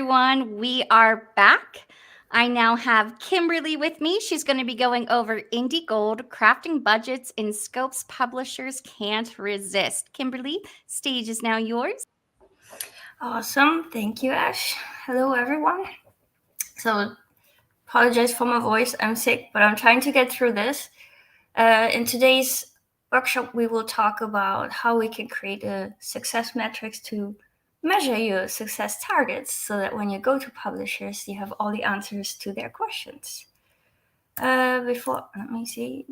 everyone. We are back. I now have Kimberly with me. She's going to be going over Indie Gold, crafting budgets in scopes publishers can't resist. Kimberly, stage is now yours. Awesome. Thank you, Ash. Hello, everyone. So, apologize for my voice. I'm sick, but I'm trying to get through this. In today's workshop, we will talk about how we can create a success metrics to measure your success targets so that when you go to publishers, you have all the answers to their questions. Let me see.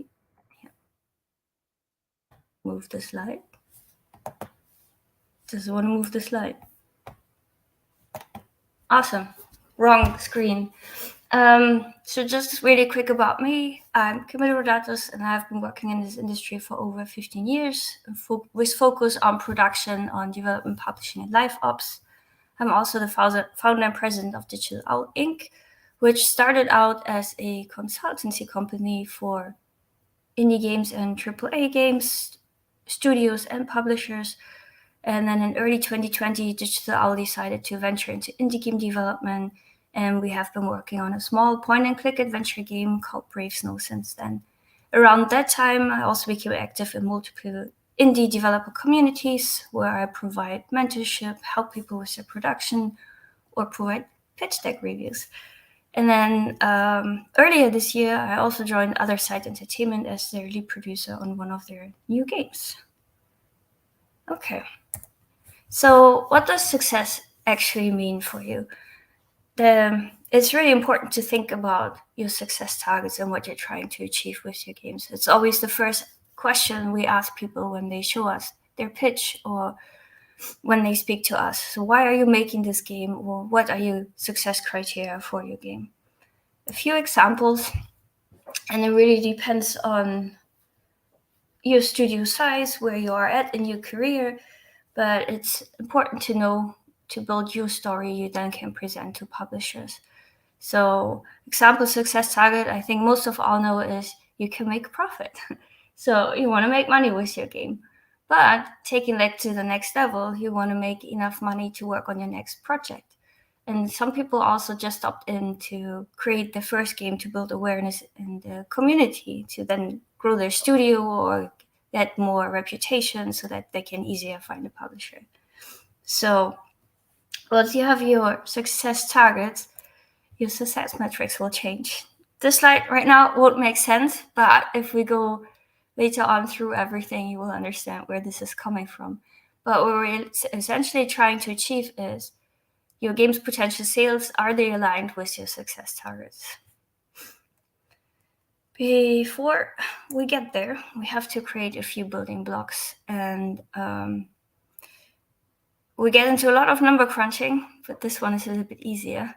Move the slide. Doesn't want to move the slide. Awesome. Wrong screen. So just really quick about me. I'm Kimberly Rodatos, and I've been working in this industry for over 15 years with focus on production, on development, publishing, and live ops. I'm also the founder and president of Digital Owl Inc., which started out as a consultancy company for indie games and AAA games, studios, and publishers. And then in early 2020, Digital Owl decided to venture into indie game development, and we have been working on a small point-and-click adventure game called Brave Snow since then. Around that time, I also became active in multiple indie developer communities where I provide mentorship, help people with their production, or provide pitch deck reviews. And then earlier this year, I also joined Other Side Entertainment as their lead producer on one of their new games. Okay. So what does success actually mean for you? It's really important to think about your success targets and what you're trying to achieve with your games. It's always the first question we ask people when they show us their pitch or when they speak to us. So why are you making this game, or what are your success criteria for your game? A few examples, and it really depends on your studio size, where you are at in your career, but it's important to know to build your story you then can present to publishers. So example success target, I think most of all know is you can make profit. So you want to make money with your game. But taking that to the next level, you want to make enough money to work on your next project. And some people also just opt in to create the first game to build awareness in the community, to then grow their studio or get more reputation so that they can easier find a publisher. So once you have your success targets, your success metrics will change. This slide right now won't make sense, but if we go later on through everything, you will understand where this is coming from. But what we're essentially trying to achieve is your game's potential sales, are they aligned with your success targets? Before we get there, we have to create a few building blocks, and we get into a lot of number crunching, but this one is a little bit easier.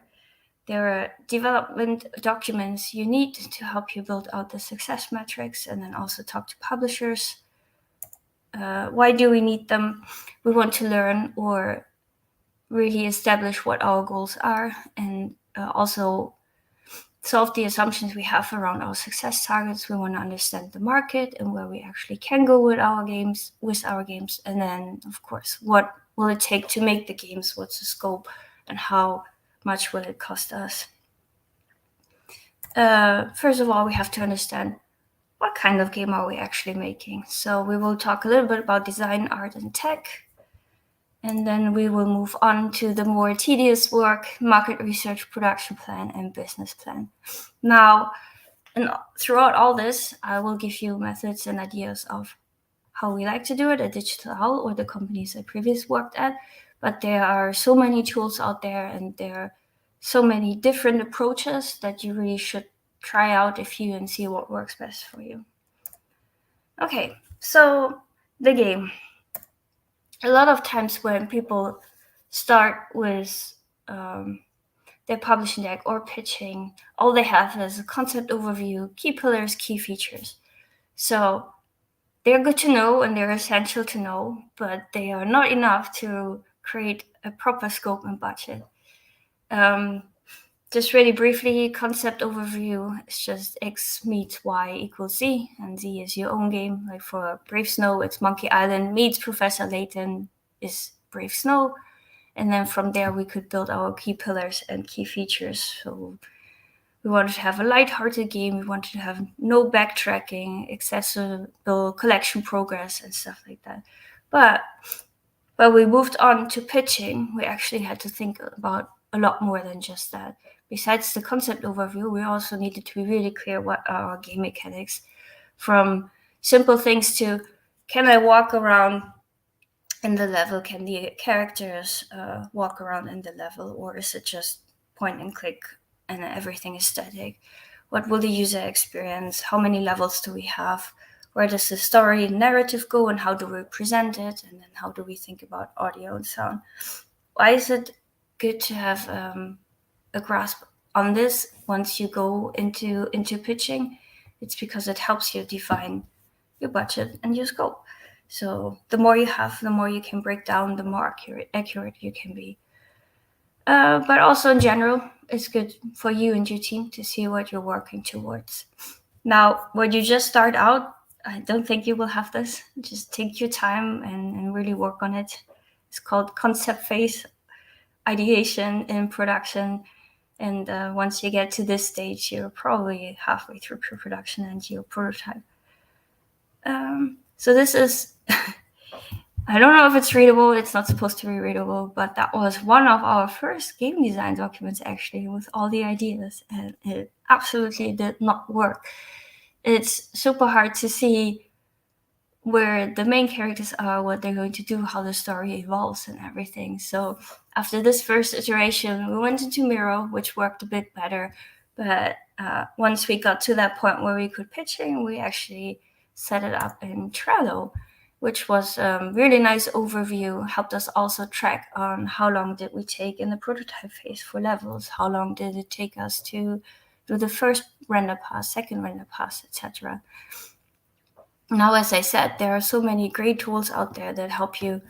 There are development documents you need to help you build out the success metrics and then also talk to publishers. Why do we need them? We want to learn or really establish what our goals are, and also solve the assumptions we have around our success targets. We want to understand the market and where we actually can go with our games, and then of course, what will it take to make the games? What's the scope, and how much will it cost us? First of all, we have to understand what kind of game are we actually making. So we will talk a little bit about design, art, and tech. And then we will move on to the more tedious work, market research, production plan, and business plan. Now, and throughout all this, I will give you methods and ideas of how we like to do it at Digital Owl or the companies I previously worked at. But there are so many tools out there, and there are so many different approaches that you really should try out a few and see what works best for you. Okay, so the game. A lot of times when people start with their publishing deck or pitching, all they have is a concept overview, key pillars, key features. So they're good to know and they're essential to know, but they are not enough to create a proper scope and budget. Just really briefly, concept overview is just X meets Y equals Z, and Z is your own game. Like for Brave Snow, it's Monkey Island meets Professor Layton is Brave Snow. And then from there, we could build our key pillars and key features. So we wanted to have a lighthearted game. We wanted to have no backtracking, accessible collection progress, and stuff like that. But when we moved on to pitching, we actually had to think about a lot more than just that. Besides the concept overview, we also needed to be really clear what are our game mechanics, from simple things to, can I walk around in the level? Can the characters walk around in the level? Or is it just point and click and everything is static? What will the user experience? How many levels do we have? Where does the story narrative go, and how do we present it? And then how do we think about audio and sound? Why is it good to have a grasp on this once you go into pitching? It's because it helps you define your budget and your scope. So the more you have, the more you can break down, the more accurate you can be. But also in general, it's good for you and your team to see what you're working towards. Now, when you just start out, I don't think you will have this. Just take your time and really work on it. It's called concept phase, ideation, and production. And once you get to this stage, you're probably halfway through pre-production and your prototype. So this is, I don't know if it's readable. It's not supposed to be readable, but that was one of our first game design documents, actually, with all the ideas. And it absolutely did not work. It's super hard to see where the main characters are, what they're going to do, how the story evolves and everything. So after this first iteration, we went into Miro, which worked a bit better. But once we got to that point where we could pitching, we actually set it up in Trello, which was a really nice overview, helped us also track on how long did we take in the prototype phase for levels, how long did it take us to do the first render pass, second render pass, etc. Now, as I said, there are so many great tools out there that help you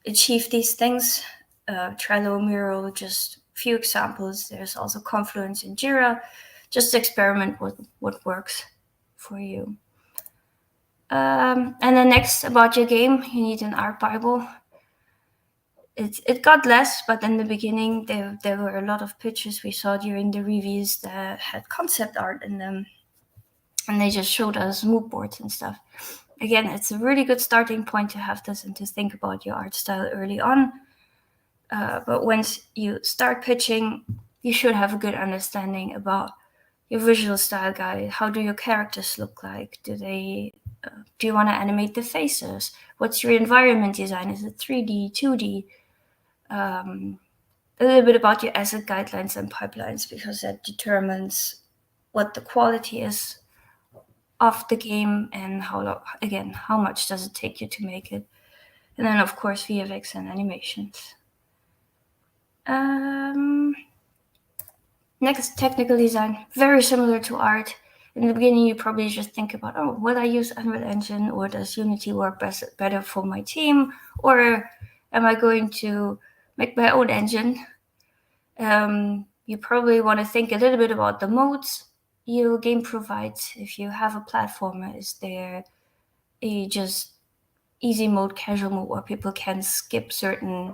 achieve these things. Trello, Miro, just a few examples. There's also Confluence and Jira. Just experiment with what works for you. And then next, about your game, you need an art Bible. It got less, but in the beginning, there were a lot of pictures we saw during the reviews that had concept art in them. And they just showed us mood boards and stuff. Again, it's a really good starting point to have this and to think about your art style early on. But once you start pitching, you should have a good understanding about your visual style guide. How do your characters look like? Do you want to animate the faces? What's your environment design? Is it 3D, 2D? A little bit about your asset guidelines and pipelines, because that determines what the quality is of the game and how much does it take you to make it. And then, of course, VFX and animations. Next, technical design. Very similar to art. In the beginning, you probably just think about, will I use Unreal Engine, or does Unity work better for my team? Or am I going to make my own engine? You probably want to think a little bit about the modes your game provides. If you have a platformer, is there a just easy mode, casual mode, where people can skip certain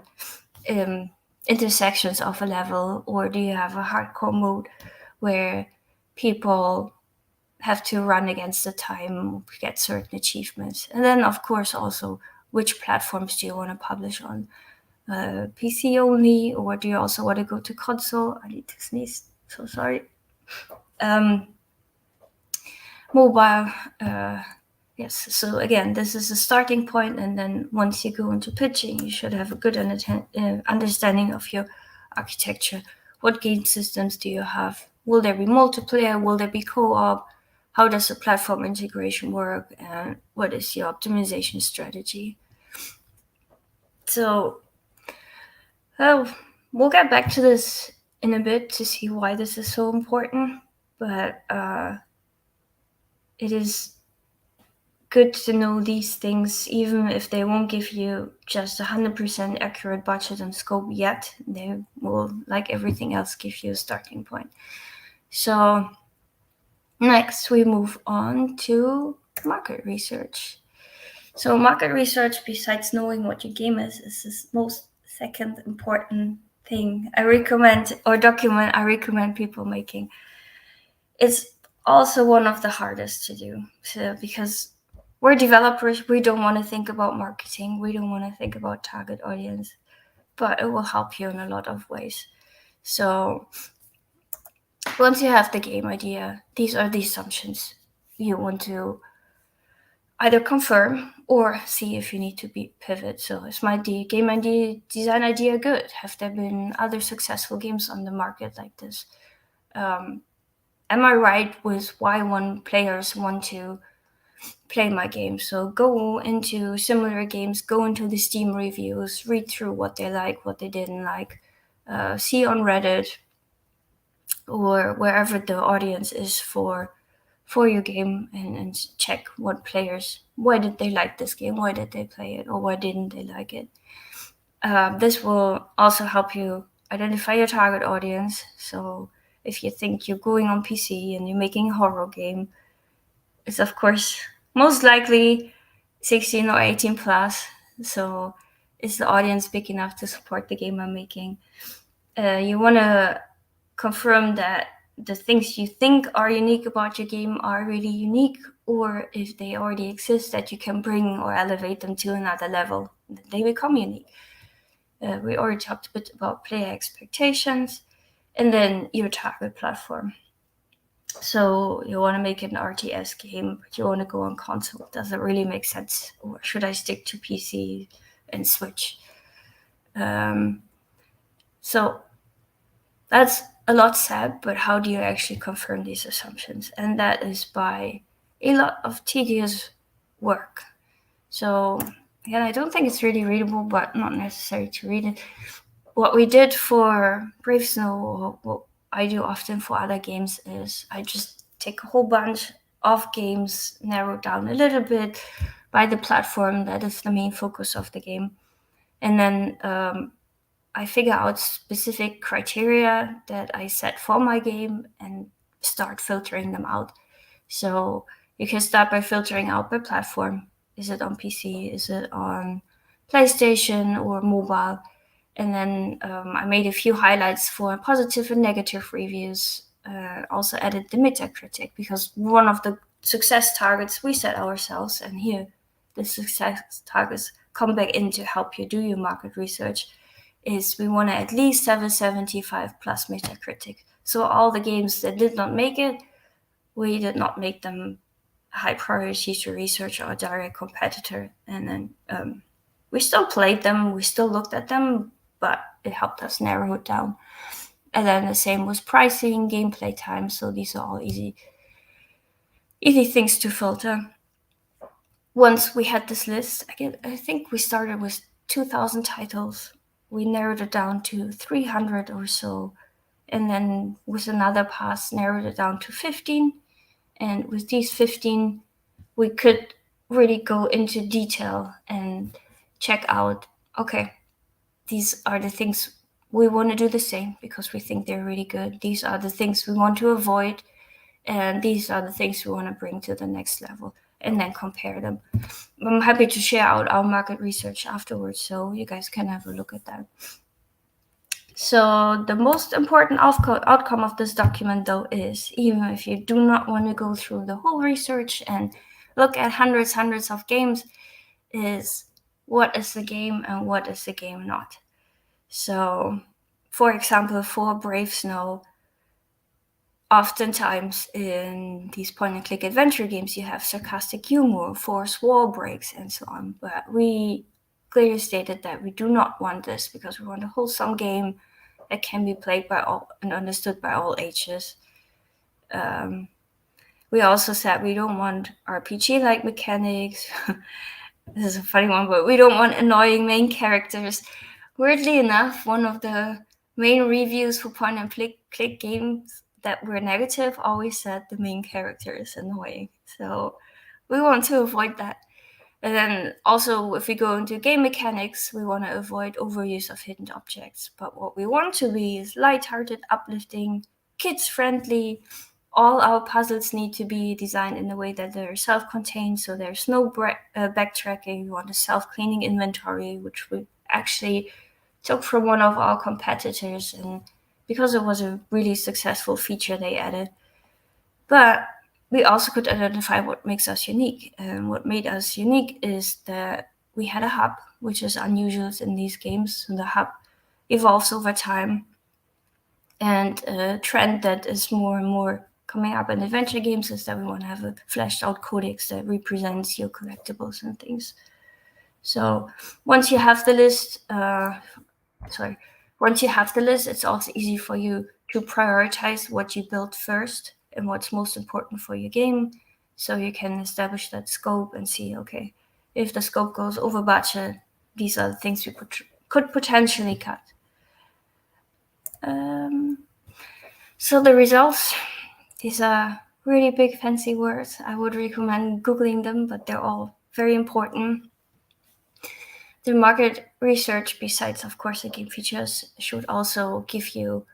intersections of a level? Or do you have a hardcore mode where people have to run against the time, get certain achievements? And then, of course, also, which platforms do you want to publish on? PC only, or do you also want to go to console? I need to sneeze, so sorry. Mobile, yes. So again, this is a starting point, and then once you go into pitching, you should have a good understanding of your architecture. What game systems do you have? Will there be multiplayer? Will there be co-op? How does the platform integration work? And what is your optimization strategy? So we'll get back to this in a bit to see why this is so important, but it is good to know these things, even if they won't give you just 100% accurate budget and scope yet. They will, like everything else, give you a starting point. So next, we move on to market research. So market research, besides knowing what your game is the most second important thing I recommend people making. It's also one of the hardest to do. So because we're developers, we don't want to think about marketing, we don't want to think about target audience, but it will help you in a lot of ways. So once you have the game idea, these are the assumptions you want to either confirm or see if you need to pivot. So is my game idea, design idea good? Have there been other successful games on the market like this? Am I right with why players want to play my game? So go into similar games, go into the Steam reviews, read through what they like, what they didn't like, see on Reddit or wherever the audience is for your game, and check what players, why did they like this game, why did they play it, or why didn't they like it. This will also help you identify your target audience. So if you think you're going on PC and you're making a horror game, it's of course most likely 16 or 18 plus. So is the audience big enough to support the game I'm making? You want to confirm that the things you think are unique about your game are really unique, or if they already exist, that you can bring or elevate them to another level, they become unique. We already talked a bit about player expectations, and then your target platform. So you want to make an RTS game, but you want to go on console. Does it really make sense? Or should I stick to PC and Switch? So that's a lot said, but how do you actually confirm these assumptions? And that is by a lot of tedious work. So again, I don't think it's really readable, but not necessary to read it. What we did for Brave Snow, what I do often for other games, is I just take a whole bunch of games, narrow down a little bit by the platform that is the main focus of the game. And then I figure out specific criteria that I set for my game and start filtering them out. So you can start by filtering out by platform. Is it on PC? Is it on PlayStation or mobile? And then I made a few highlights for positive and negative reviews. Also added the Metacritic, because one of the success targets we set ourselves, and here the success targets come back in to help you do your market research, is we want to at least have a 75 plus Metacritic. So all the games that did not make it, we did not make them high priority to research or a direct competitor. And then we still played them, we still looked at them, but it helped us narrow it down. And then the same was pricing, gameplay time. So these are all easy things to filter. Once we had this list, I think we started with 2,000 titles. We narrowed it down to 300 or so. And then with another pass, narrowed it down to 15. And with these 15, we could really go into detail and check out, okay, these are the things we want to do the same because we think they're really good. These are the things we want to avoid. And these are the things we want to bring to the next level, and then compare them. I'm happy to share out our market research afterwards, so you guys can have a look at that. So the most important outcome of this document, though, is even if you do not want to go through the whole research and look at hundreds of games, is what is the game and what is the game not. So, for example, for Brave Snow, oftentimes in these point-and-click adventure games, you have sarcastic humor, forced wall breaks, and so on. But we clearly stated that we do not want this because we want a wholesome game that can be played by all and understood by all ages. We also said we don't want RPG-like mechanics. This is a funny one, but we don't want annoying main characters. Weirdly enough, one of the main reviews for point-and-click games that were negative always said the main character is annoying. So we want to avoid that. And then also, if we go into game mechanics, we want to avoid overuse of hidden objects. But what we want to be is lighthearted, uplifting, kids-friendly. All our puzzles need to be designed in a way that they're self-contained, so there's no backtracking. We want a self-cleaning inventory, which we actually took from one of our competitors, and because it was a really successful feature they added. But we also could identify what makes us unique. And what made us unique is that we had a hub, which is unusual in these games. And the hub evolves over time. And a trend that is more and more coming up in adventure games is that we want to have a fleshed out codex that represents your collectibles and things. So once you have the list, it's also easy for you to prioritize what you build first and what's most important for your game. So you can establish that scope and see, okay, if the scope goes over budget, these are the things we could potentially cut. So the results, these are really big fancy words. I would recommend Googling them, but they're all very important. The market research, besides, of course, the game features, should also give you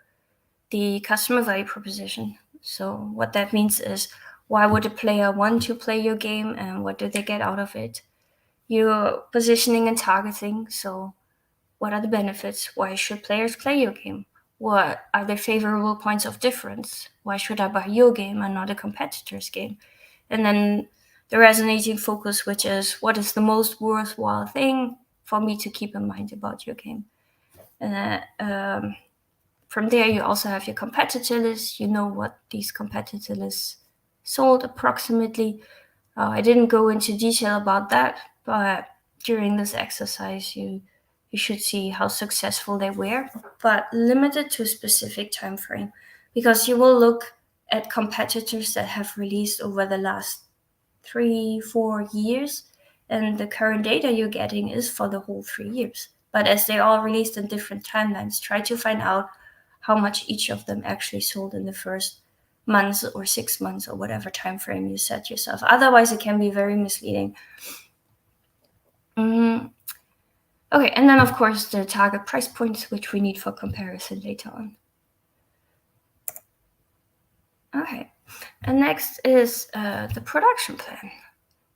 the customer value proposition. So what that means is, why would a player want to play your game and what do they get out of it? Your positioning and targeting. So what are the benefits? Why should players play your game? What are the favorable points of difference? Why should I buy your game and not a competitor's game? And then the resonating focus, which is, what is the most worthwhile thing for me to keep in mind about your game? And from there, you also have your competitor list. You know what these competitor lists sold approximately. I didn't go into detail about that, but during this exercise, you should see how successful they were, but limited to a specific time frame, because you will look at competitors that have released over the last 3-4 years, and the current data you're getting is for the whole 3 years. But as they all released in different timelines, try to find out how much each of them actually sold in the first months or 6 months or whatever time frame you set yourself. Otherwise, it can be very misleading. Okay, and then of course the target price points, which we need for comparison later on. Okay, and next is the production plan.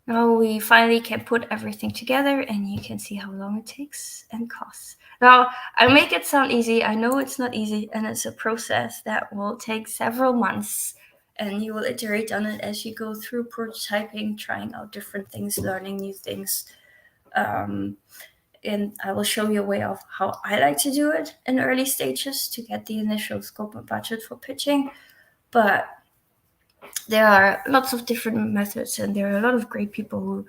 Now we finally can put everything together, and you can see how long it takes and costs. Now, I make it sound easy. I know it's not easy, and it's a process that will take several months, and you will iterate on it as you go through prototyping, trying out different things, learning new things. And I will show you a way of how I like to do it in early stages to get the initial scope and budget for pitching. But there are lots of different methods, and there are a lot of great people who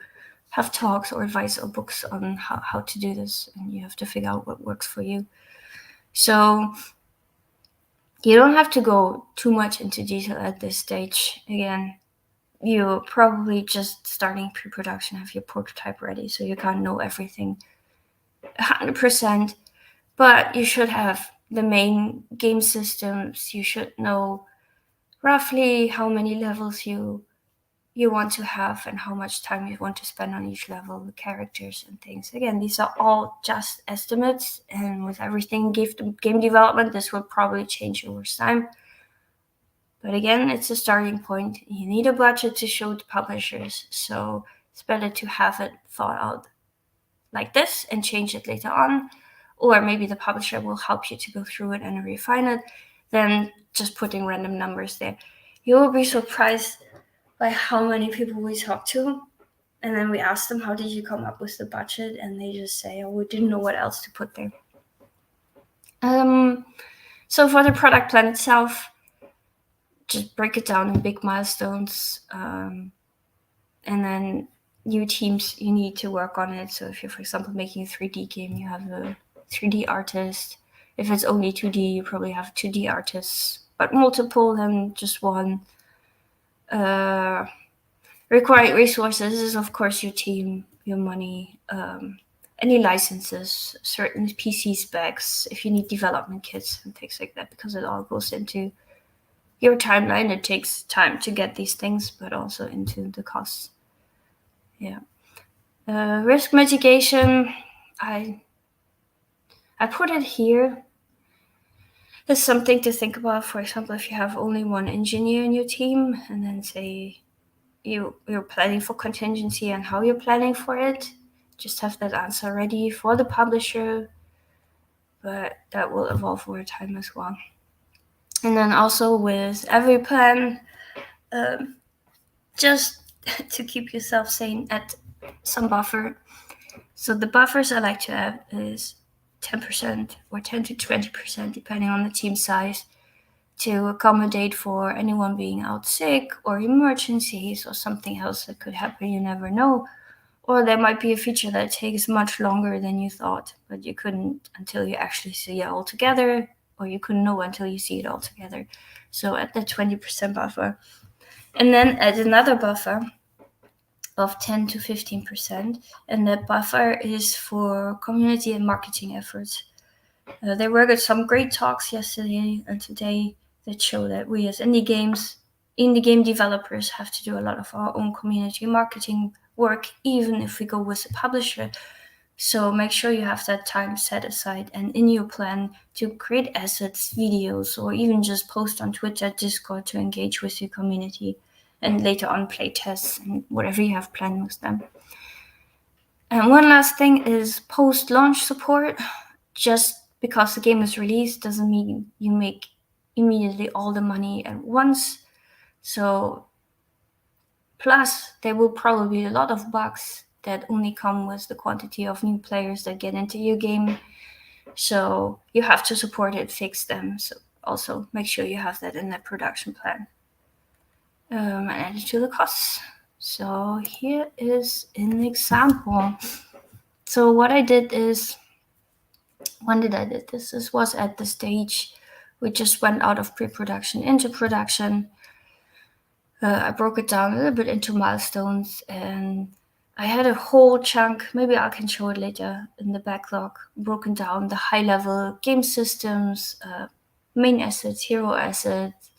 have talks or advice or books on how to do this, and you have to figure out what works for you. So you don't have to go too much into detail at this stage. Again, you're probably just starting pre-production, have your prototype ready, so you can't know everything 100%, but you should have the main game systems. You should know roughly how many levels you want to have and how much time you want to spend on each level, the characters and things. Again, these are all just estimates, and with everything game development, this will probably change over time. But again, it's a starting point. You need a budget to show to publishers, so it's better to have it thought out like this and change it later on, or maybe the publisher will help you to go through it and refine it, than just putting random numbers there. You will be surprised by how many people we talk to, and then we ask them, how did you come up with the budget? And they just say, oh, we didn't know what else to put there. So for the product plan itself, just break it down in big milestones, and then new teams, you need to work on it. So if you're, for example, making a 3D game, you have a 3D artist. If it's only 2D, you probably have 2D artists, but multiple than just one. Required resources is, of course, your team, your money, any licenses, certain PC specs, if you need development kits and things like that, because it all goes into your timeline. It takes time to get these things, but also into the costs. Yeah. Risk mitigation, I put it here. There's something to think about. For example, if you have only one engineer in your team, and then say you're planning for contingency and how you're planning for it, just have that answer ready for the publisher. but that will evolve over time as well. And then also with every plan, just to keep yourself sane, add some buffer. So the buffers I like to add is 10% or 10 to 20%, depending on the team size, to accommodate for anyone being out sick or emergencies or something else that could happen, you never know. Or there might be a feature that takes much longer than you thought, but you couldn't until you actually see it all together, or you couldn't know until you see it all together. So add that 20% buffer. And then add another buffer of 10 to 15%, and that buffer is for community and marketing efforts. There were some great talks yesterday and today that show that we as indie game developers have to do a lot of our own community marketing work, even if we go with a publisher. So make sure you have that time set aside and in your plan to create assets, videos, or even just post on Twitter, Discord to engage with your community, and later on play tests and whatever you have planned with them. And one last thing is post-launch support. Just because the game is released doesn't mean you make immediately all the money at once. So plus there will probably be a lot of bugs that only come with the quantity of new players that get into your game. So you have to support it, fix them. So also make sure you have that in that production plan. And add it to the costs. So here is an example. So what I did is, when did I did this? This was at the stage we just went out of pre-production into production. I broke it down a little bit into milestones, and I had a whole chunk, maybe I can show it later, in the backlog, broken down the high-level game systems, main assets, hero assets,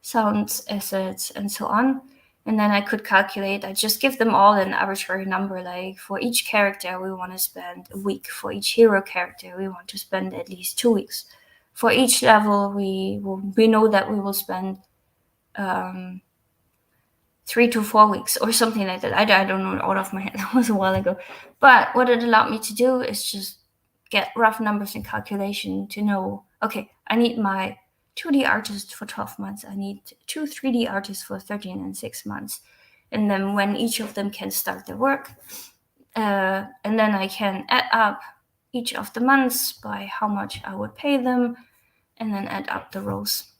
sounds assets, and so on. And then I could calculate, I just give them all an arbitrary number, like for each character we want to spend a week, for each hero character we want to spend at least 2 weeks. For each level we know that we will spend 3 to 4 weeks or something like that. I don't know out of my head, that was a while ago. But what it allowed me to do is just get rough numbers and calculation to know, okay, I need my 2D artist for 12 months. I need 2 3D artists for 13 and 6 months. And then when each of them can start their work, and then I can add up each of the months by how much I would pay them, and then add up the rows.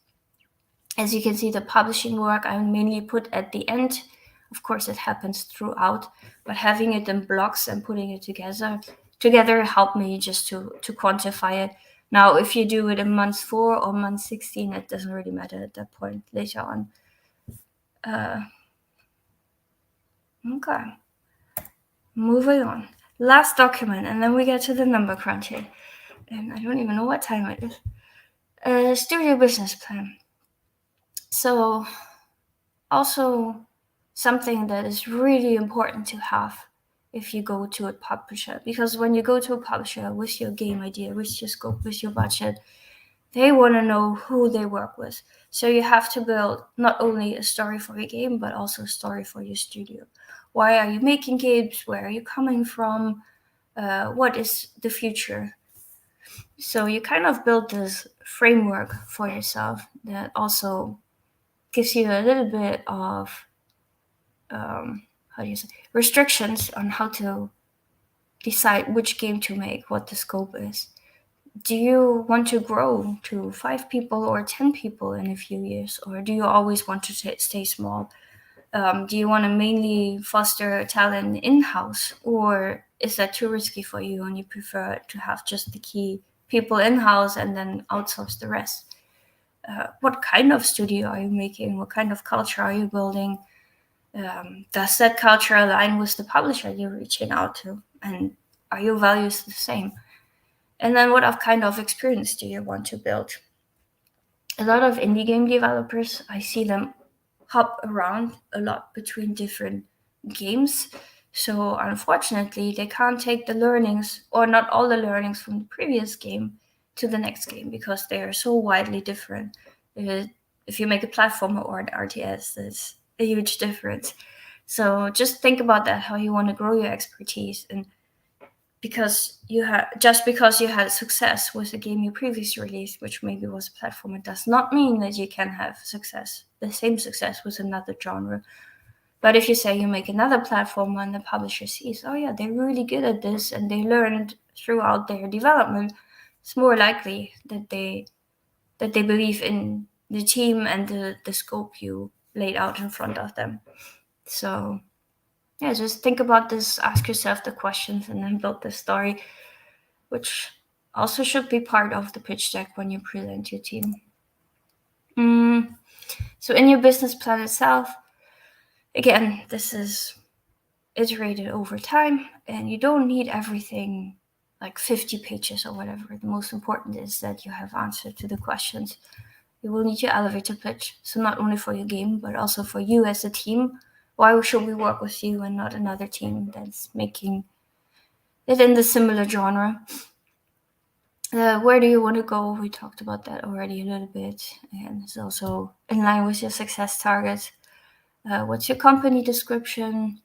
As you can see, the publishing work I mainly put at the end. Of course, it happens throughout, but having it in blocks and putting it together helped me just to quantify it. Now, if you do it in month 4 or month 16, it doesn't really matter at that point later on. Okay. Moving on. Last document, and then we get to the number crunching. And I don't even know what time it is. Studio business plan. So, also something that is really important to have if you go to a publisher, because when you go to a publisher with your game idea, with your scope, with your budget, they want to know who they work with. So you have to build not only a story for your game, but also a story for your studio. Why are you making games? Where are you coming from? What is the future? So you kind of build this framework for yourself that also gives you a little bit of restrictions on how to decide which game to make, what the scope is. Do you want to grow to 5 people or 10 people in a few years, or do you always want to stay small? Do you want to mainly foster talent in-house, or is that too risky for you and you prefer to have just the key people in-house and then outsource the rest? What kind of studio are you making? What kind of culture are you building? Does that culture align with the publisher you're reaching out to? And are your values the same? And then what kind of experience do you want to build? A lot of indie game developers, I see them hop around a lot between different games. So unfortunately, they can't take the learnings, or not all the learnings from the previous game, to the next game because they are so widely different. If you make a platformer or an RTS, there's a huge difference. So just think about that, how you want to grow your expertise, and because you had success with a game you previously released, which maybe was a platform, it does not mean that you can have the same success with another genre. But if you say you make another platform and the publisher sees, oh yeah, they're really good at this and they learned throughout their development, it's more likely that they believe in the team and the scope you laid out in front of them. So yeah, just think about this, ask yourself the questions, and then build the story, which also should be part of the pitch deck when you present your team. So in your business plan itself, again, this is iterated over time, and you don't need everything like 50 pages or whatever. The most important is that you have answered to the questions. You will need your elevator pitch, so not only for your game, but also for you as a team. Why should we work with you and not another team that's making it in the similar genre? Where do you want to go? We talked about that already a little bit, and it's also in line with your success targets. What's your company description?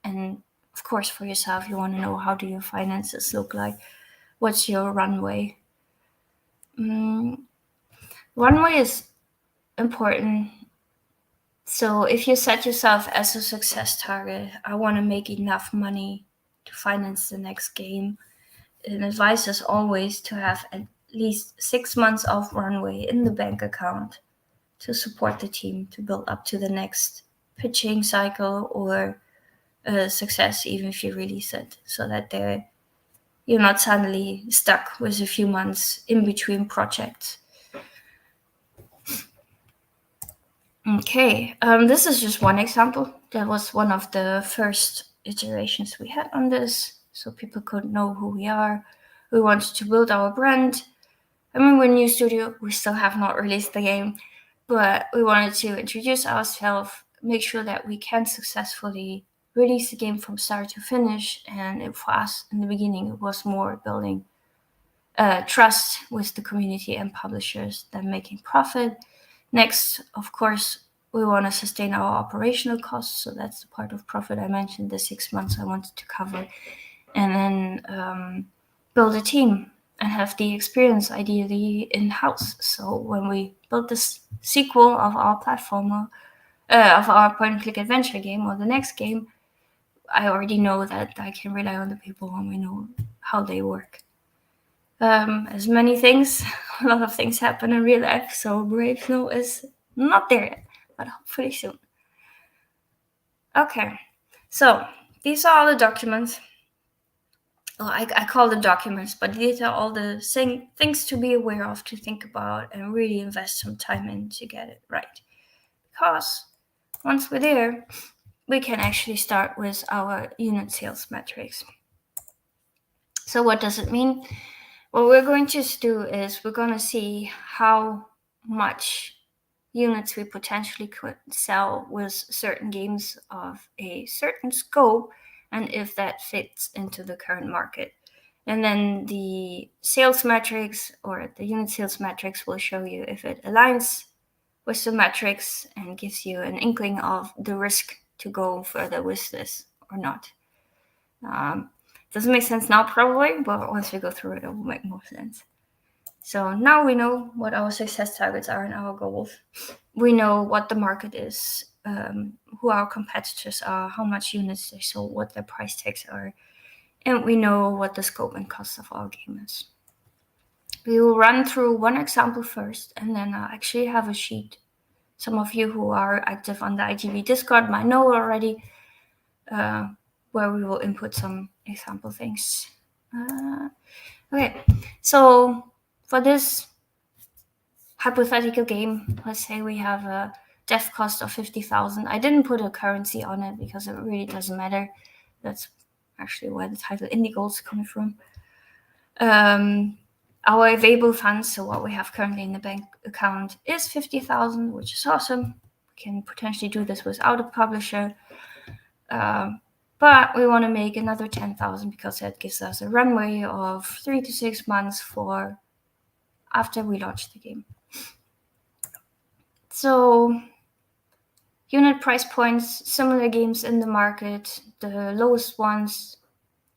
And of course, for yourself, you want to know, how do your finances look like? What's your runway? Runway is important. So if you set yourself as a success target, I want to make enough money to finance the next game, an advice is always to have at least 6 months of runway in the bank account to support the team to build up to the next pitching cycle or success, even if you release it, so that you're not suddenly stuck with a few months in between projects. Okay, this is just one example. That was one of the first iterations we had on this, so people could know who we are. We wanted to build our brand. I mean, we're a new studio, we still have not released the game, but we wanted to introduce ourselves, make sure that we can successfully release the game from start to finish. And for us, in the beginning, it was more building trust with the community and publishers than making profit. Next, of course, we want to sustain our operational costs, so that's the part of profit I mentioned, the 6 months I wanted to cover. And then build a team and have the experience ideally in-house. So when we build this sequel of our platform, of our point-and-click adventure game or the next game, I already know that I can rely on the people and we know how they work. As many things, a lot of things happen in real life, so Brave Snow is not there yet, but hopefully soon. Okay, so these are all the documents. Well, I call them documents, but these are all the things to be aware of, to think about, and really invest some time in to get it right. Because once we're there, we can actually start with our unit sales metrics. So what does it mean? What we're going to do is we're going to see how much units we potentially could sell with certain games of a certain scope, and if that fits into the current market. And then the sales metrics, or the unit sales metrics, will show you if it aligns with the metrics and gives you an inkling of the risk to go further with this or not. Doesn't make sense now probably, but once we go through it, it will make more sense. So now we know what our success targets are and our goals. We know what the market is, who our competitors are, how much units they sold, what their price tags are, and we know what the scope and cost of our game is. We will run through one example first, and then I'll actually have a sheet. Some of you who are active on the IGB Discord might know already, where we will input some example things. Okay, so for this hypothetical game, let's say we have a dev cost of 50,000. I didn't put a currency on it because it really doesn't matter. That's actually where the title Indie Gold is coming from. Our available funds, so what we have currently in the bank account, is 50,000, which is awesome. We can potentially do this without a publisher. But we want to make another 10,000 because that gives us a runway of 3 to 6 months for after we launch the game. So unit price points, similar games in the market. The lowest ones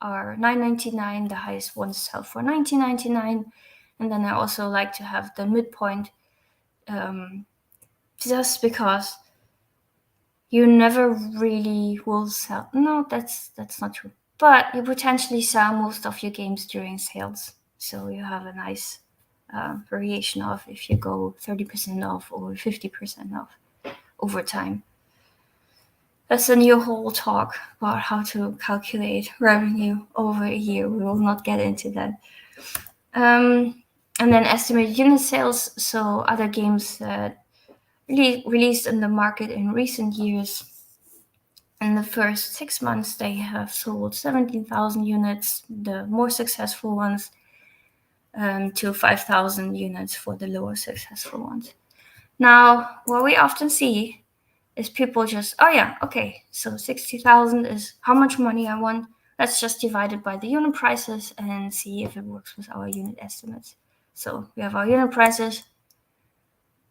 are $9.99. The highest ones sell for $19.99. And then I also like to have the midpoint, just because you never really will sell. No, that's not true. But you potentially sell most of your games during sales. So you have a nice variation of if you go 30% off or 50% off over time. That's a new whole talk about how to calculate revenue over a year. We will not get into that. And then estimated unit sales. So other games that released in the market in recent years. In the first 6 months, they have sold 17,000 units, the more successful ones, to 5,000 units for the lower successful ones. Now, what we often see is people just, oh yeah, okay, so 60,000 is how much money I want. Let's just divide it by the unit prices and see if it works with our unit estimates. So we have our unit prices,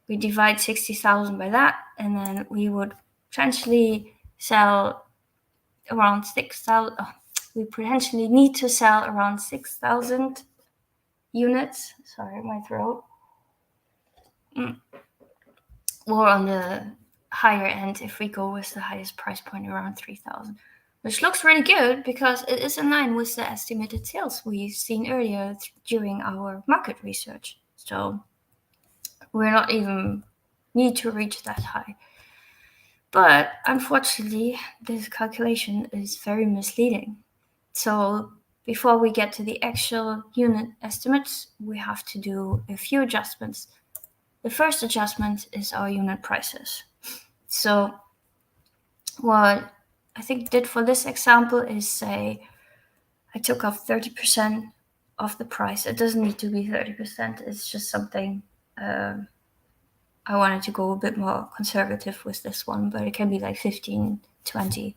we divide 60,000 by that, and then we would potentially sell around 6,000. We potentially need to sell around 6,000 units. Sorry, my throat. Or on the higher end if we go with the highest price point around 3,000, which looks really good because it is in line with the estimated sales we've seen earlier during our market research. So we're not even need to reach that high. But unfortunately, this calculation is very misleading. So before we get to the actual unit estimates, we have to do a few adjustments. The first adjustment is our unit prices. So what I think did for this example is say I took off 30% of the price. It doesn't need to be 30%. It's just something I wanted to go a bit more conservative with this one, but it can be like 15, 20.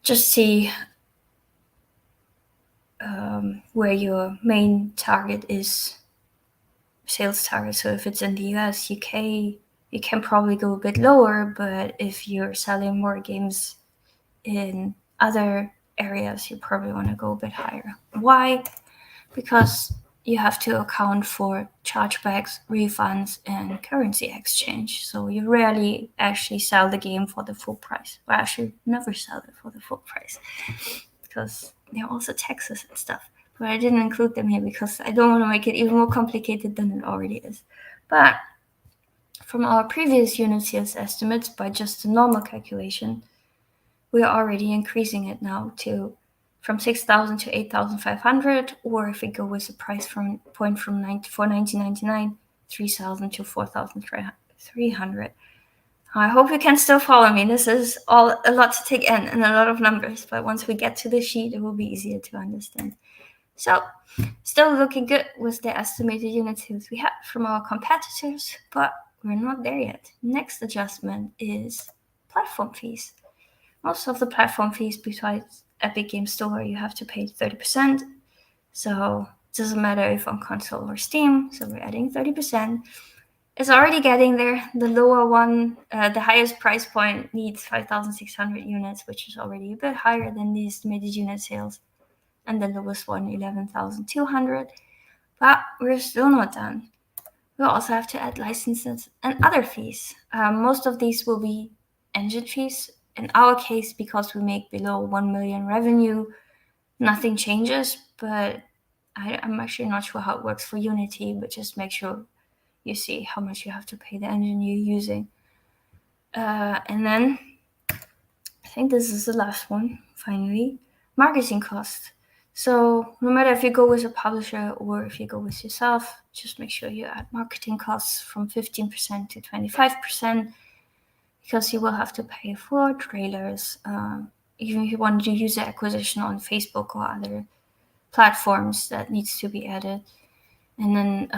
Just see where your main target is, sales target. So if it's in the US, UK, you can probably go a bit lower, but if you're selling more games in other areas, you probably want to go a bit higher. Why? Because you have to account for chargebacks, refunds, and currency exchange. So you rarely actually sell the game for the full price. Or actually never sell it for the full price, because there are also taxes and stuff. But I didn't include them here because I don't want to make it even more complicated than it already is. But from our previous unit sales estimates, by just a normal calculation, we are already increasing it now to from 6,000 to 8,500, or if we go with a price from 1999, 3,000 to 4,300. I hope you can still follow me. This is all a lot to take in and a lot of numbers, but once we get to the sheet, it will be easier to understand. So, still looking good with the estimated unit sales we have from our competitors, but we're not there yet. Next adjustment is platform fees. Most of the platform fees besides Epic Games Store, you have to pay 30%. So it doesn't matter if on console or Steam. So we're adding 30%. It's already getting there. The lower one, the highest price point needs 5,600 units, which is already a bit higher than the estimated unit sales. And the lowest one, 11,200. But we're still not done. We'll also have to add licenses and other fees. Most of these will be engine fees. In our case, because we make below 1 million revenue, nothing changes, but I'm actually not sure how it works for Unity, but just make sure you see how much you have to pay the engine you're using. And then, I think this is the last one, finally, marketing costs. So no matter if you go with a publisher or if you go with yourself, just make sure you add marketing costs from 15% to 25%, because you will have to pay for trailers, even if you want to do user acquisition on Facebook or other platforms, that needs to be added. And then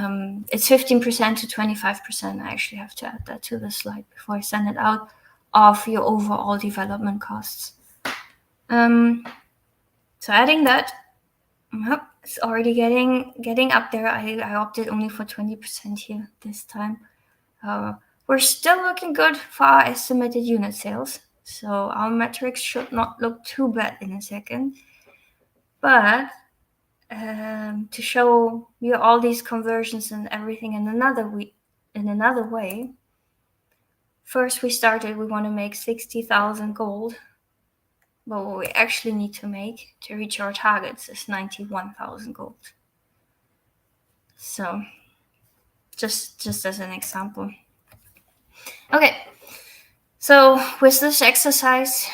it's 15% to 25%. I actually have to add that to the slide before I send it out, of your overall development costs. So adding that, it's already getting up there. I opted only for 20% here this time. We're still looking good for our estimated unit sales. So our metrics should not look too bad in a second. But to show you all these conversions and everything in another way, first we want to make 60,000 gold. But what we actually need to make to reach our targets is 91,000 gold. So just as an example. Okay, so with this exercise,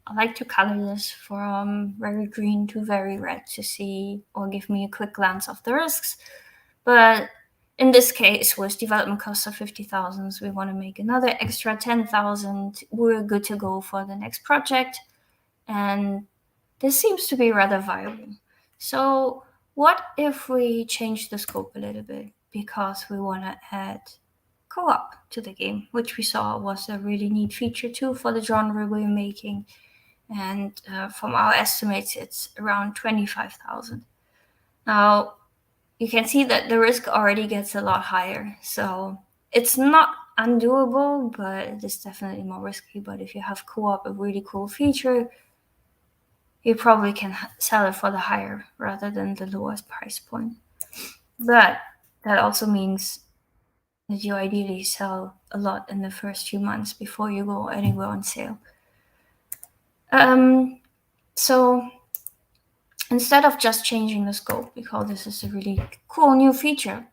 I like to color this from very green to very red to see or give me a quick glance of the risks. But in this case, with development costs of 50,000, we want to make another extra 10,000. We're good to go for the next project. And this seems to be rather viable. So what if we change the scope a little bit because we want to add co-op to the game, which we saw was a really neat feature too for the genre we're making. And from our estimates, it's around 25,000. Now, you can see that the risk already gets a lot higher. So it's not undoable, but it is definitely more risky. But if you have co-op, a really cool feature, you probably can sell it for the higher rather than the lowest price point. But that also means that you ideally sell a lot in the first few months before you go anywhere on sale. So instead of just changing the scope, because this is a really cool new feature,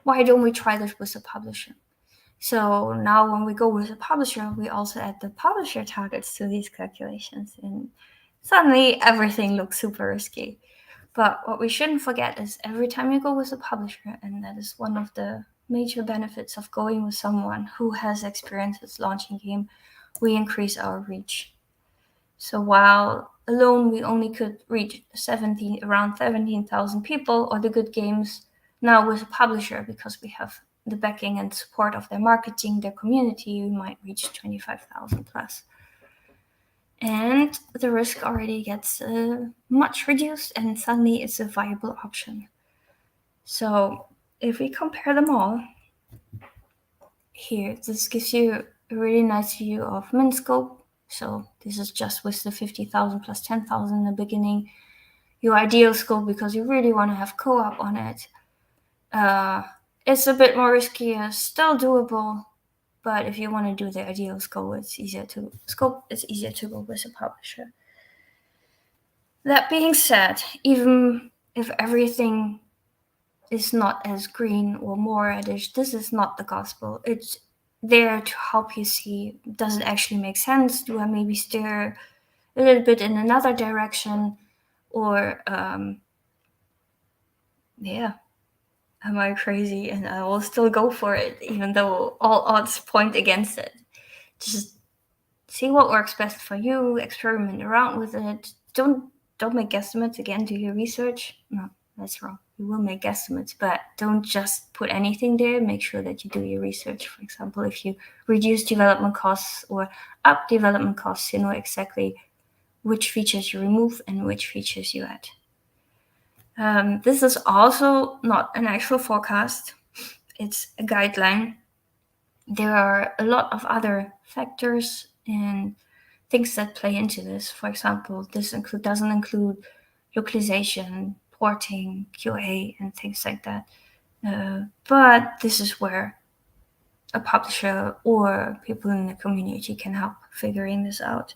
why don't we try this with a publisher? So now when we go with a publisher, we also add the publisher targets to these calculations, and suddenly everything looks super risky. But what we shouldn't forget is every time you go with a publisher, and that is one of the major benefits of going with someone who has experience with launching game, we increase our reach. So while alone we only could reach around 17,000 people or the good games, now with a publisher, because we have the backing and support of their marketing, their community, we might reach 25,000 plus. And the risk already gets much reduced, and suddenly it's a viable option. So if we compare them all, here, this gives you a really nice view of min scope. So this is just with the 50,000 plus 10,000 in the beginning. Your ideal scope, because you really want to have co-op on it. It's a bit more riskier, still doable. But if you want to do the ideal scope, it's easier to go with a publisher. That being said, even if everything is not as green or more reddish, this is not the gospel. It's there to help you see, does it actually make sense? Do I maybe steer a little bit in another direction? Or, am I crazy and I will still go for it, even though all odds point against it? Just see what works best for you, experiment around with it. Don't make guesstimates. Again, do your research. No, that's wrong. You will make guesstimates, but don't just put anything there. Make sure that you do your research. For example, if you reduce development costs or up development costs, you know exactly which features you remove and which features you add. This is also not an actual forecast. It's a guideline. There are a lot of other factors and things that play into this. For example, this doesn't include localization, porting, QA, and things like that. But this is where a publisher or people in the community can help figuring this out.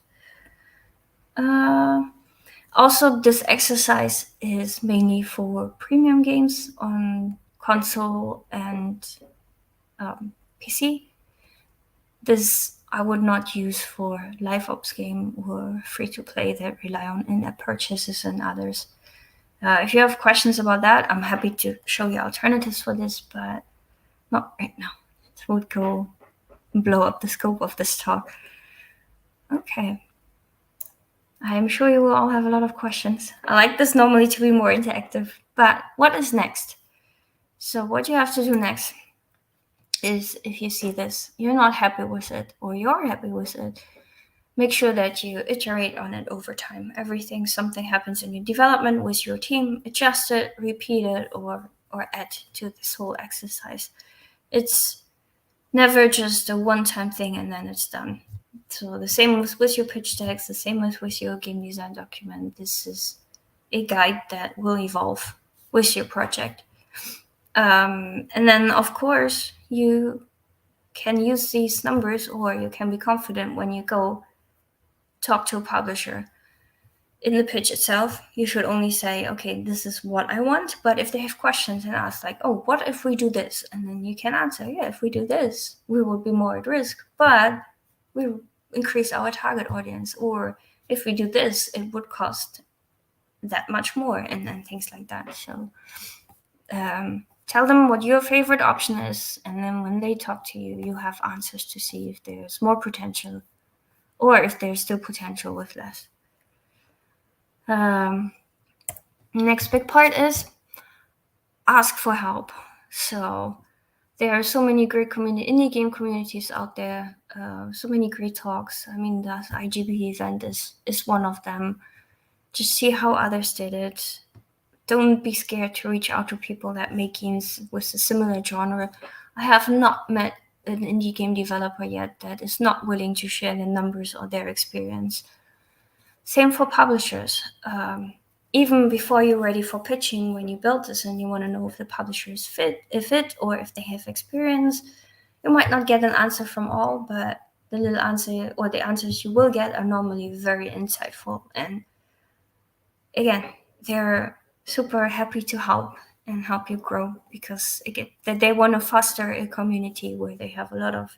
Also, this exercise is mainly for premium games on console and PC. This I would not use for live ops game or free-to-play that rely on in-app purchases and others. If you have questions about that, I'm happy to show you alternatives for this, but not right now. It would go blow up the scope of this talk. Okay. I'm sure you will all have a lot of questions. I like this normally to be more interactive, but what is next? So what you have to do next is, if you see this, you're not happy with it or you're happy with it, make sure that you iterate on it over time. Something happens in your development with your team, adjust it, repeat it, or add to this whole exercise. It's never just a one-time thing and then it's done. So the same with your pitch decks, the same as with your game design document. This is a guide that will evolve with your project. And then, of course, you can use these numbers, or you can be confident when you go talk to a publisher. In the pitch itself, you should only say, okay, this is what I want. But if they have questions and ask, like, oh, what if we do this? And then you can answer, yeah, if we do this, we will be more at risk, but we increase our target audience. Or if we do this, it would cost that much more, and things like that. So tell them what your favorite option is, and then when they talk to you, you have answers to see if there's more potential or if there's still potential with less. Next big part is ask for help. So there are so many great indie game communities out there, so many great talks. I mean, the IGB event is one of them. Just see how others did it. Don't be scared to reach out to people that make games with a similar genre. I have not met an indie game developer yet that is not willing to share their numbers or their experience. Same for publishers. Even before you're ready for pitching, when you build this and you want to know if the publishers fit, or if they have experience, you might not get an answer from all, but the little answer or the answers you will get are normally very insightful. And again, they're super happy to help and help you grow, because that they want to foster a community where they have a lot of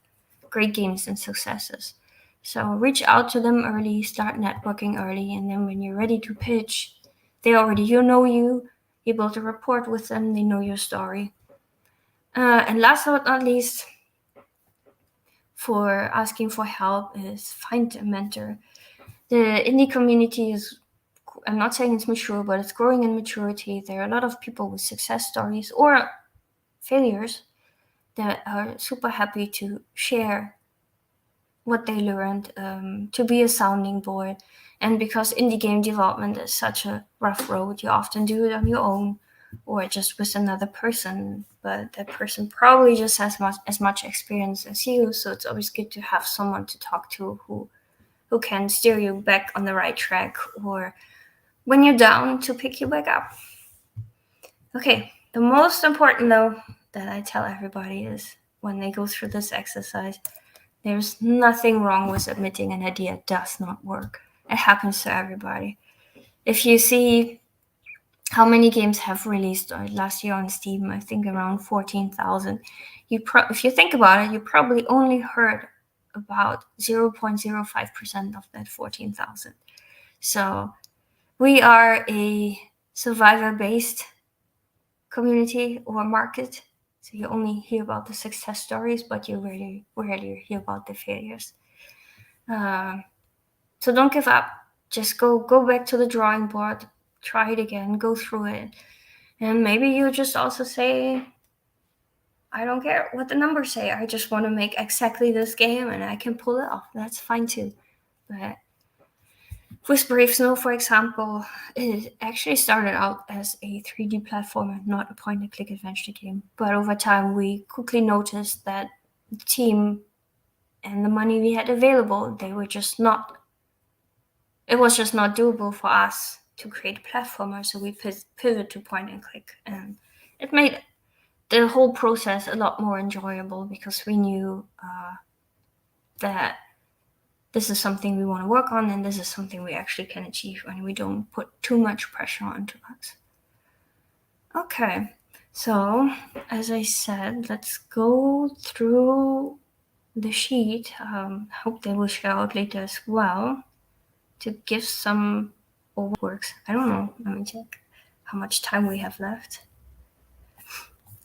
great games and successes. So reach out to them early, start networking early, and then when you're ready to pitch, they already know you built a rapport with them, they know your story. And last but not least, for asking for help, is find a mentor. The indie community is, I'm not saying it's mature, but it's growing in maturity. There are a lot of people with success stories or failures that are super happy to share what they learned, to be a sounding board. And because indie game development is such a rough road, you often do it on your own or just with another person, but that person probably just has as much experience as you. So it's always good to have someone to talk to who can steer you back on the right track, or when you're down, to pick you back up. Okay, the most important though that I tell everybody is, when they go through this exercise, there's nothing wrong with admitting an idea does not work. It happens to everybody. If you see how many games have released last year on Steam, I think around 14,000. If you think about it, you probably only heard about 0.05% of that 14,000. So we are a survivor-based community or market. So you only hear about the success stories, but you rarely hear about the failures. So don't give up. Just go back to the drawing board, try it again, go through it. And maybe you just also say, I don't care what the numbers say. I just want to make exactly this game and I can pull it off. That's fine too. But with Brave Snow, for example, it actually started out as a 3D platformer, not a point-and-click adventure game. But over time, we quickly noticed that the team and the money we had available, it was just not doable for us to create a platformer. So we pivoted to point-and-click, and it made the whole process a lot more enjoyable, because we knew that this is something we want to work on, and this is something we actually can achieve, and we don't put too much pressure onto us. Okay, so as I said, let's go through the sheet. Hope they will share out later as well to give some works. I don't know. Let me check how much time we have left.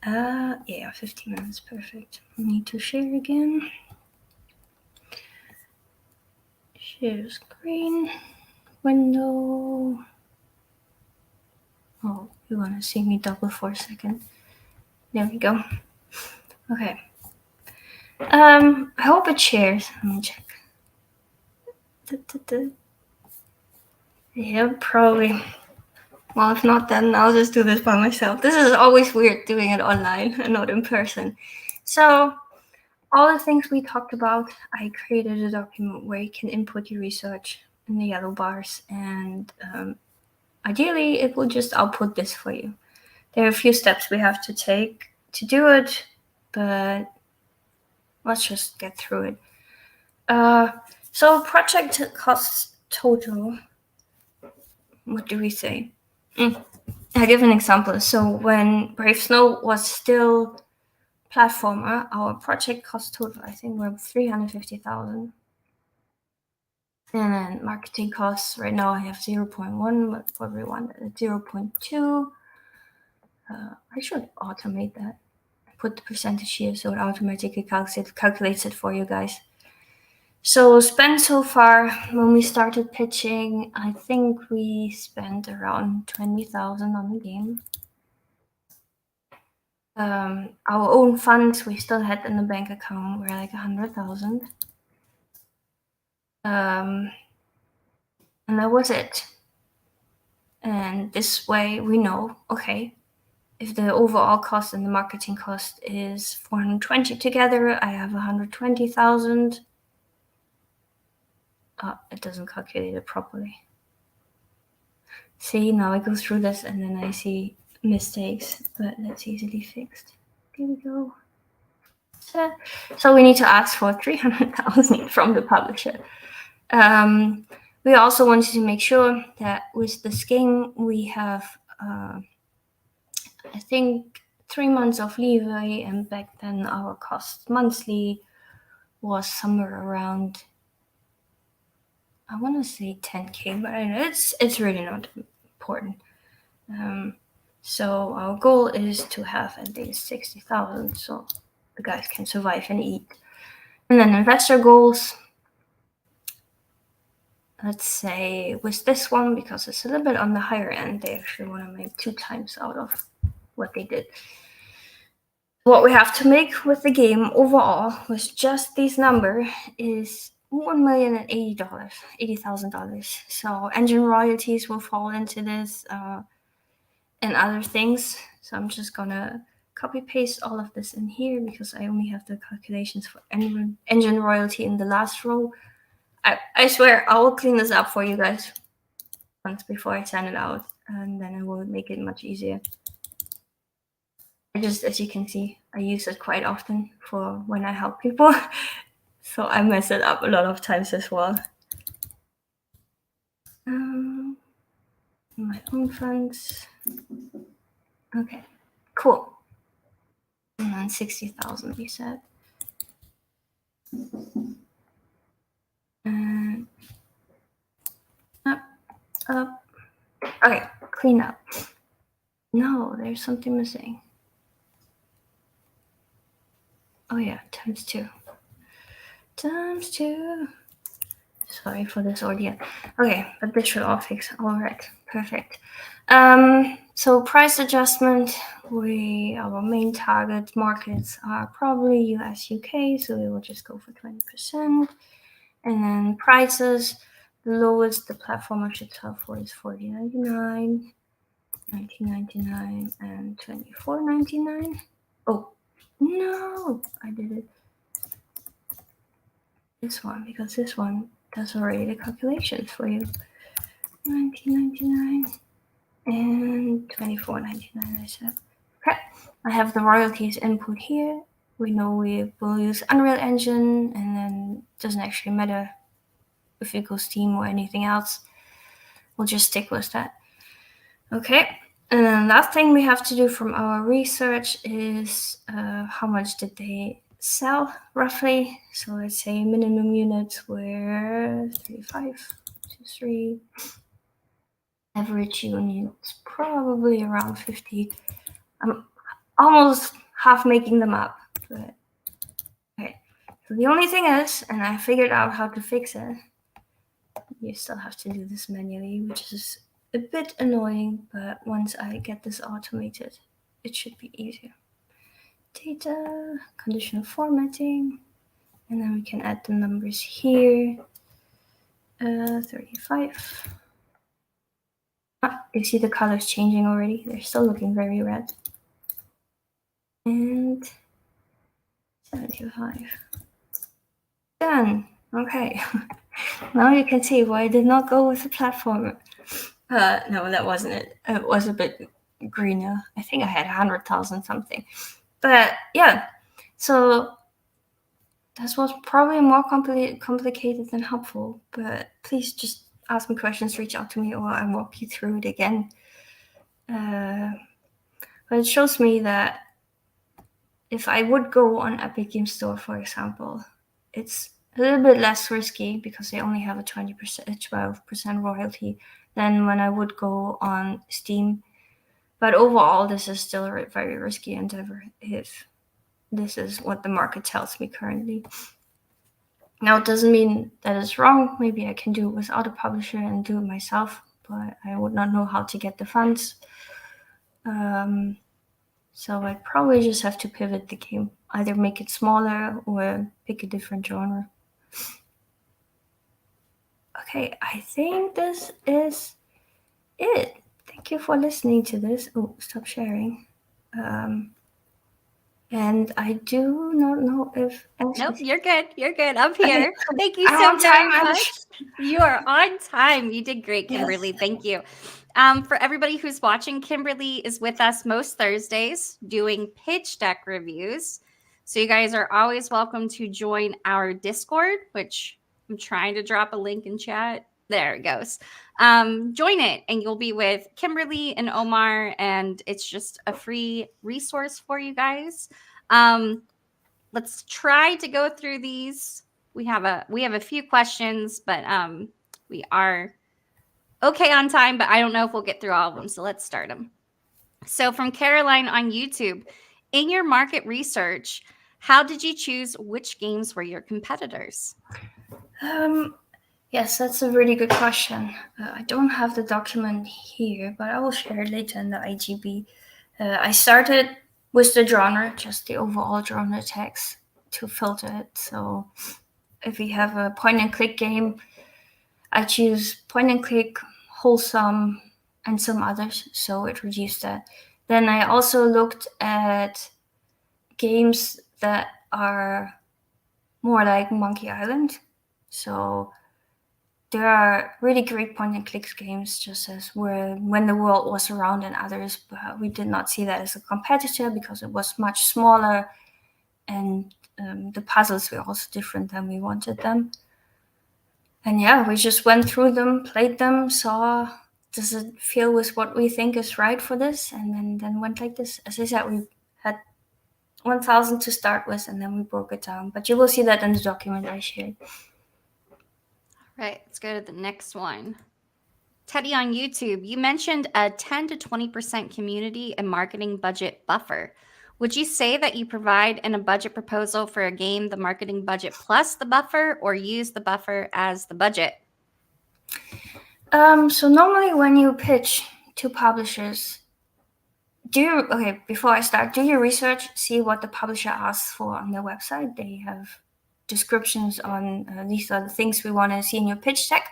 Yeah, 15 minutes, perfect. I need to share again. Share screen, window. Oh, you want to see me double for a second? There we go. Okay. I hope it shares. Let me check. Yeah, probably. Well, if not, then I'll just do this by myself. This is always weird doing it online and not in person. So all the things we talked about, I created a document where you can input your research in the yellow bars, and ideally it will just output this for you. There are a few steps we have to take to do it, but let's just get through it. So project costs total, what do we say? I give an example. So when Brave Snow was still platformer, our project cost total, I think, were 350,000. And then marketing costs, right now I have 0.1, but probably want 0.2. I should automate that. Put the percentage here so it automatically calculates it for you guys. So spend so far, when we started pitching, I think we spent around 20,000 on the game. Our own funds we still had in the bank account were like 100,000. And that was it. And this way we know, okay, if the overall cost and the marketing cost is 420 together, I have 120,000. It doesn't calculate it properly. See, now I go through this and then I see mistakes, but that's easily fixed. Here we go. So we need to ask for 300,000 from the publisher. We also wanted to make sure that with this game we have, I think, 3 months of leeway, and back then our cost monthly was somewhere around, I want to say 10K, but it's really not important. So our goal is to have at least 60,000, so the guys can survive and eat. And then investor goals, let's say with this one, because it's a little bit on the higher end, they actually want to make 2 times out of what they did. What we have to make with the game overall, with just these numbers, is $1,080,000. So engine royalties will fall into this, and other things. So I'm just gonna copy paste all of this in here because I only have the calculations for engine royalty in the last row. I swear I will clean this up for you guys once before I send it out, and then it will make it much easier. As you can see, I use it quite often for when I help people. So I mess it up a lot of times as well. My own funds. Okay, cool. And then 60,000 we said. And up. Okay, clean up. No, there's something missing. Oh yeah, times 2. Times 2. Sorry for this ordeal. Okay, but this should all fix. All right, perfect. So price adjustment, our main target markets are probably US, UK, so we will just go for 20%. And then prices, the lowest the platformer should sell for is $40.99, $19.99, and $24.99. Oh, no, I did it. This one, because this one does already the calculations for you. $19.99 and $24.99, I said. Okay, I have the royalties input here. We know we will use Unreal Engine, and then it doesn't actually matter if it goes Steam or anything else. We'll just stick with that. Okay, and then last thing we have to do from our research is how much did they sell roughly. So let's say minimum units were 35 to 3. Average units probably around 50. I'm almost half making them up. But okay. So the only thing is, and I figured out how to fix it, you still have to do this manually, which is a bit annoying, but once I get this automated, it should be easier. Data, conditional formatting, and then we can add the numbers here. 35. You see the colors changing already? They're still looking very red. And 75. Done. Okay. Now you can see why I did not go with the platformer. No, that wasn't it. It was a bit greener. I think I had 100,000 something. But yeah, so this was probably more complicated than helpful. But please just ask me questions, reach out to me, or I'll walk you through it again. But it shows me that if I would go on Epic Game Store, for example, it's a little bit less risky because they only have a 12% royalty than when I would go on Steam. But overall, this is still a very risky endeavor if this is what the market tells me currently. Now, it doesn't mean that it's wrong. Maybe I can do it without a publisher and do it myself, but I would not know how to get the funds. So I'd probably just have to pivot the game, either make it smaller or pick a different genre. Okay, I think this is it. Thank you for listening to this. Oh, stop sharing. And I do not know if... Nope, you're good. You're good. I'm here. Okay. Thank you I'm so on time, very much. You are on time. You did great, Kimberly. Yes. Thank you. For everybody who's watching, Kimberly is with us most Thursdays doing pitch deck reviews. So you guys are always welcome to join our Discord, which I'm trying to drop a link in chat. There it goes. Join it, and you'll be with Kimberly and Omar, and it's just a free resource for you guys. Let's try to go through these. We have a few questions, but we are okay on time, but I don't know if we'll get through all of them. So let's start them. So from Caroline on YouTube, in your market research, how did you choose which games were your competitors? Yes, that's a really good question. I don't have the document here, but I will share it later in the IGB. I started with the genre, just the overall genre text to filter it. So if we have a point and click game, I choose point and click, wholesome, and some others. So it reduced that. Then I also looked at games that are more like Monkey Island. So there are really great point and click games, just as when the world was around and others, but we did not see that as a competitor because it was much smaller, and the puzzles were also different than we wanted them. And yeah, we just went through them, played them, saw does it feel with what we think is right for this, and then went like this. As I said, we had 1,000 to start with, and then we broke it down. But you will see that in the document I shared. Right, let's go to the next one. Teddy on YouTube, you mentioned a 10 to 20% community and marketing budget buffer. Would you say that you provide in a budget proposal for a game the marketing budget plus the buffer, or use the buffer as the budget? So normally when you pitch to publishers, before I start, do your research, see what the publisher asks for on their website. They have descriptions on these are the things we want to see in your pitch deck.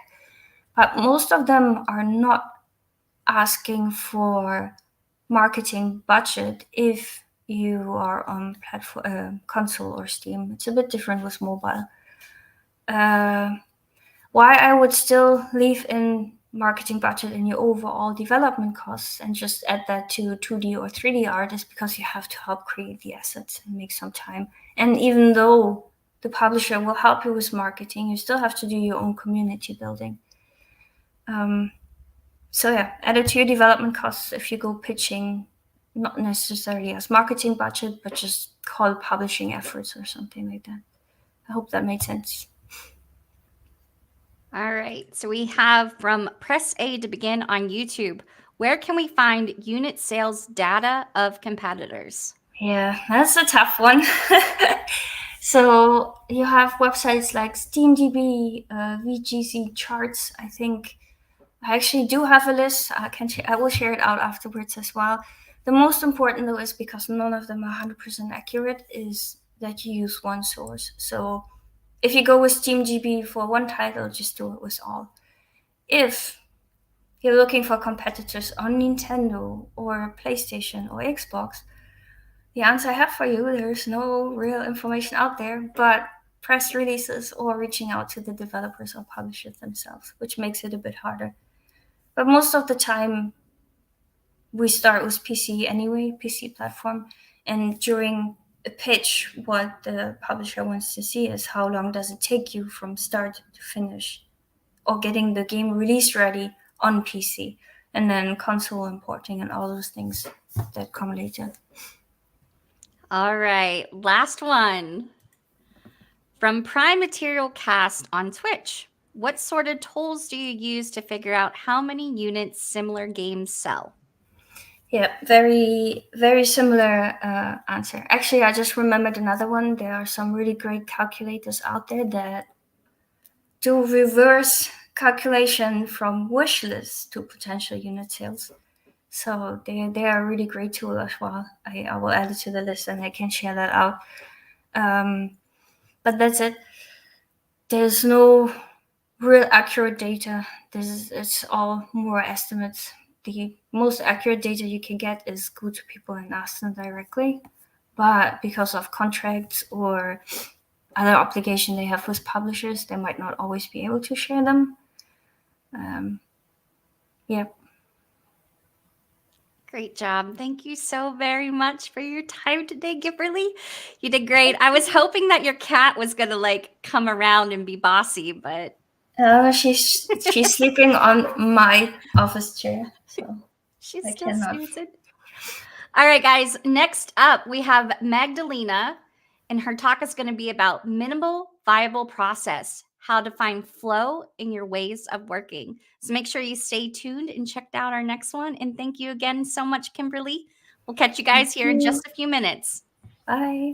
But most of them are not asking for marketing budget if you are on platform, console or Steam. It's a bit different with mobile. Why I would still leave in marketing budget in your overall development costs and just add that to 2D or 3D art is because you have to help create the assets and make some time. And even though the publisher will help you with marketing, you still have to do your own community building. So yeah, add it to your development costs if you go pitching, not necessarily as marketing budget, but just call publishing efforts or something like that. I hope that made sense. All right, so we have from Press A to Begin on YouTube. Where can we find unit sales data of competitors? Yeah, that's a tough one. So you have websites like SteamDB, VGC charts. I think I actually do have a list. I will share it out afterwards as well. The most important though is, because none of them are 100% accurate, is that you use one source. So if you go with SteamDB for one title, just do it with all. If you're looking for competitors on Nintendo or PlayStation or Xbox, The answer I have for you, there's no real information out there, but press releases or reaching out to the developers or publishers themselves, which makes it a bit harder. But most of the time, we start with PC anyway, PC platform. And during a pitch, what the publisher wants to see is how long does it take you from start to finish, or getting the game release ready on PC, and then console importing and all those things that come later. All right, last one. From Prime Material Cast on Twitch, what sort of tools do you use to figure out how many units similar games sell? Yeah, very, very similar answer. Actually, I just remembered another one. There are some really great calculators out there that do reverse calculation from wish lists to potential unit sales. So they are a really great tool as well. I will add it to the list and I can share that out. But that's it. There's no real accurate data. It's all more estimates. The most accurate data you can get is go to people and ask them directly. But because of contracts or other obligation they have with publishers, they might not always be able to share them. Yeah. Great job. Thank you so very much for your time today, Kimberly. You did great. I was hoping that your cat was going to like come around and be bossy, but She's sleeping on my office chair, so she's I still cannot. snoozing. All right, guys. Next up, we have Magdalena, and her talk is going to be about minimal viable process, how to find flow in your ways of working. So make sure you stay tuned and check out our next one. And thank you again so much, Kimberly. We'll catch you guys here in just a few minutes. Bye.